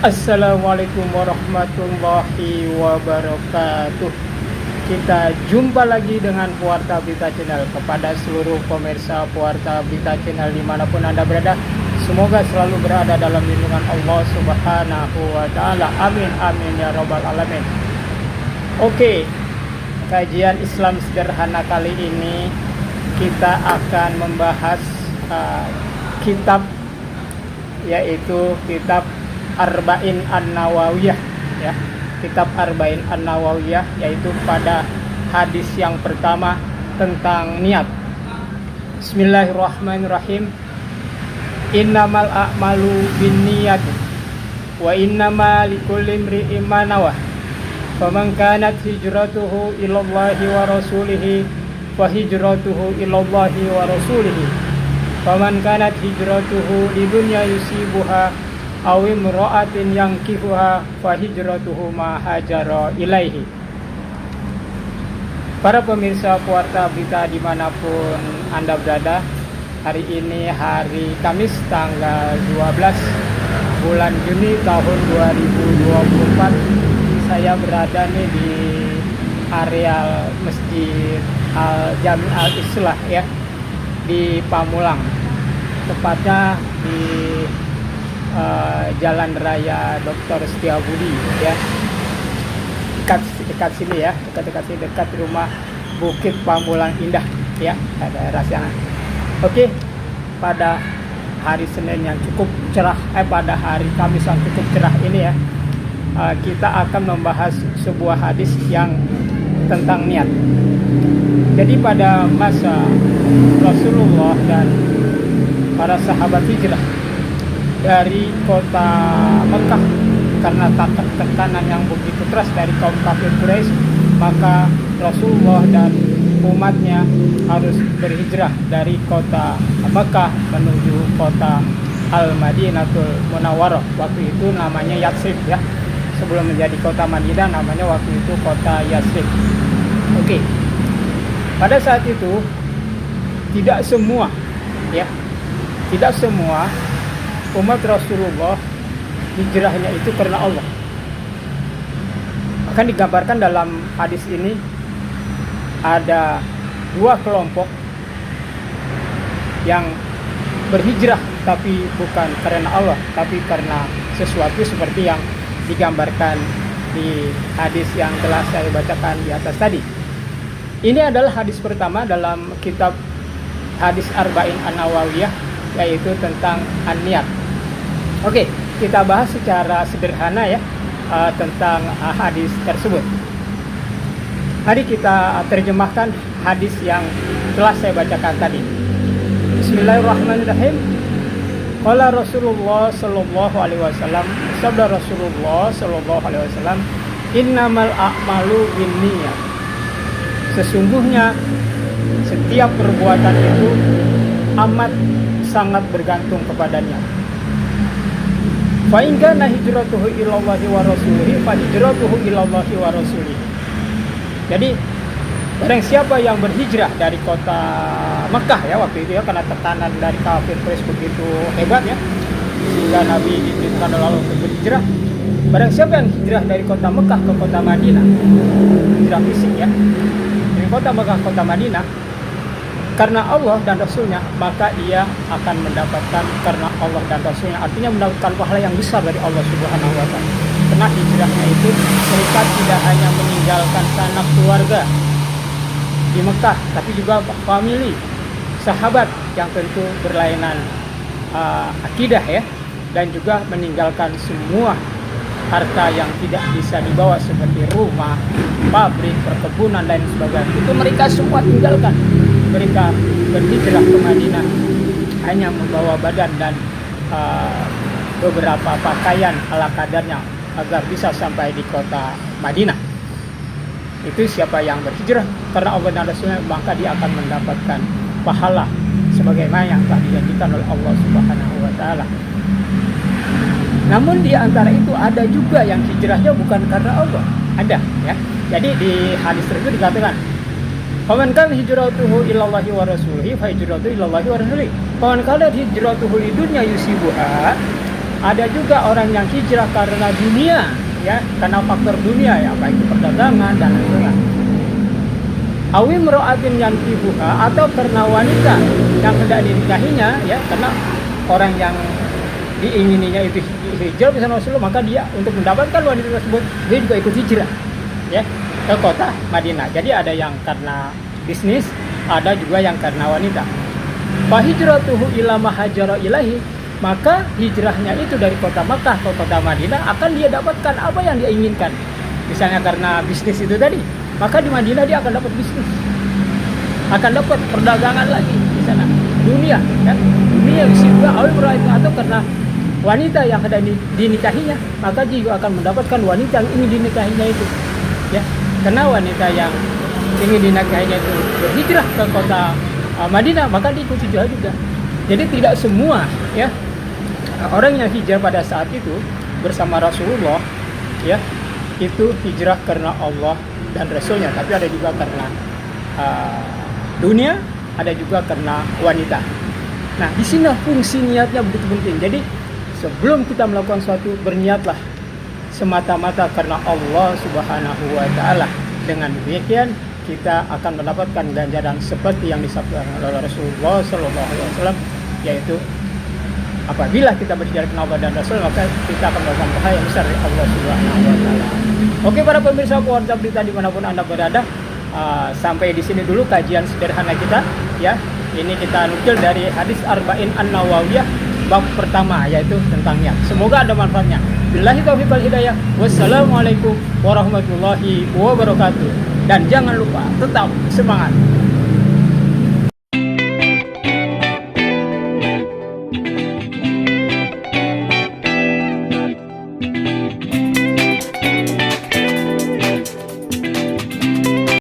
Assalamualaikum warahmatullahi wabarakatuh. Kita jumpa lagi dengan Pewarta Berita Channel. Kepada seluruh pemirsa Pewarta Berita Channel dimanapun Anda berada, semoga selalu berada dalam lindungan Allah Subhanahu wa Ta'ala. Amin amin ya robbal alamin. Oke, kajian Islam sederhana kali ini kita akan membahas kitab, yaitu kitab Arba'in An-Nawawiyah, ya. Kitab Arba'in An-Nawawiyah, yaitu pada hadis yang pertama tentang niat. Bismillahirrahmanirrahim. Innamal a'malu binniyat wa innama likulli imri'in ma nawah. Faman kanat hijratuhu ilallahi wa rasulihi fa hijratuhu ilallahi wa rasulihi. Faman kanat hijratuhu lidunya yusibuha aw imra'atin yankihuha fa hijratuhu ma hajara ilaihi. Para pemirsa Pewarta Berita dimanapun Anda berada, hari ini hari Kamis tanggal 12 bulan Juni tahun 2024. Saya berada nih di area Masjid Al-Jami Al-Islah, ya, di Pamulang, tepatnya di Jalan Raya Dr. Setiabudi, ya, dekat sini, ya, dekat rumah Bukit Pamulang Indah, ya, daerah sana. Oke, pada hari Senin yang cukup cerah, pada hari Kamis yang cukup cerah ini, ya, kita akan membahas sebuah hadis yang tentang niat. Jadi pada masa Rasulullah dan para sahabat hijrah dari kota Mekah, karena tekanan yang begitu keras dari kaum kafir Quraisy, maka Rasulullah dan umatnya harus berhijrah dari kota Mekah menuju kota Al-Madinatul Munawwarah. Waktu itu namanya Yatsrib, ya. Sebelum menjadi kota Madinah namanya waktu itu kota Yatsrib. Oke. Pada saat itu tidak semua umat Rasulullah hijrahnya itu karena Allah. Akan digambarkan dalam hadis ini ada dua kelompok yang berhijrah tapi bukan karena Allah, tapi karena sesuatu seperti yang digambarkan di hadis yang telah saya bacakan di atas tadi. Ini adalah hadis pertama dalam kitab hadis Arba'in An-Nawawiyah, yaitu tentang an-niat. Oke, kita bahas secara sederhana, ya, tentang hadis tersebut. Mari kita terjemahkan hadis yang telah saya bacakan tadi. Bismillahirrahmanirrahim. Qala Rasulullah sallallahu alaihi wasallam, sabda Rasulullah sallallahu alaihi wasallam, innamal a'malu binniyat. Sesungguhnya setiap perbuatan itu amat sangat bergantung kepadanya. Fa in kana hijratuhu ilallahi wa rasulihi fa hijratuhu ilallahi wa rasulihi. Jadi barang siapa yang berhijrah dari kota Mekah, ya, waktu itu, ya, karena tekanan dari kafir Quraisy begitu hebat, ya, sehingga Nabi diperintahkan lalu untuk berhijrah. Barang siapa yang hijrah dari kota Mekah ke kota Madinah, hijrah fisik, ya, dari kota Mekah ke kota Madinah karena Allah dan Rasulnya, maka ia akan mendapatkan karena Allah dan Rasulnya, artinya mendapatkan pahala yang besar dari Allah Subhanahu wa Ta'ala. Karena hijrahnya itu mereka tidak hanya meninggalkan sanak keluarga di Mekah, tapi juga famili, sahabat yang tentu berlainan akidah, ya, dan juga meninggalkan semua harta yang tidak bisa dibawa seperti rumah, pabrik, perkebunan, dan sebagainya. Itu mereka semua tinggalkan. Mereka berhijrah ke Madinah hanya membawa badan dan beberapa pakaian ala kadarnya agar bisa sampai di kota Madinah. Itu siapa yang berhijrah karena Allah dan Rasulnya, maka dia akan mendapatkan pahala sebagaimana yang telah dijanjikan oleh Allah Subhanahu wa Ta'ala. Namun di antara itu ada juga yang hijrahnya bukan karena Allah. Ada, ya. Jadi di hadis tersebut dikatakan, faman kana hijratuhu ilallahi wa rasulihi fa hijratuhu ilallahi wa rasulihi. Faman kana hijratuhu lidunya yusibuha Ada juga orang yang hijrah karena dunia, ya, karena faktor dunia, ya, baik itu perdagangan dan lain-lain. Awi mro'atin yang ibuha, atau karena wanita yang hendak dinikahinya, ya, karena orang yang diingininya itu hijrah bersama Rasulullah, maka dia untuk mendapatkan wanita tersebut dia juga ikut hijrah, ya, ke kota Madinah. Jadi ada yang karena bisnis, ada juga yang karena wanita. Fa hijratuhu ila ma hajara ilahi, maka hijrahnya itu dari kota Makkah ke kota Madinah akan dia dapatkan apa yang dia inginkan. Misalnya karena bisnis itu tadi, maka di Madinah dia akan dapat bisnis, akan dapat perdagangan lagi di sana, dunia, kan? Dunia bisa juga atau karena wanita yang ada dinikahinya, maka dia juga akan mendapatkan wanita yang ingin dinikahinya itu, ya, karena wanita yang ingin dinikahinya itu berhijrah ke kota Madinah, maka dia ikut hijrah juga. Jadi tidak semua, ya, orang yang hijrah pada saat itu bersama Rasulullah, ya, itu hijrah karena Allah dan Rasulnya, tapi ada juga karena dunia, ada juga karena wanita. Nah, di sini fungsi niatnya begitu penting. Jadi sebelum kita melakukan suatu, berniatlah semata-mata karena Allah Subhanahu wa Ta'ala. Dengan demikian kita akan mendapatkan ganjaran seperti yang disabdakan oleh Rasulullah Sallallahu Alaihi Wasallam, yaitu apabila kita berhijrah karena Allah dan Rasul, maka kita akan mendapatkan pahala yang besar dari Allah Subhanahu wa Ta'ala. Oke, para pemirsa Warta Berita dimanapun Anda berada, sampai di sini dulu kajian sederhana kita, ya. Ini kita nukil dari hadis Arba'in An-Nawawiyah bab pertama, yaitu tentang niat. Semoga ada manfaatnya. Billahi taufiq wal hidayah. Wassalamualaikum warahmatullahi wabarakatuh. Dan jangan lupa tetap semangat.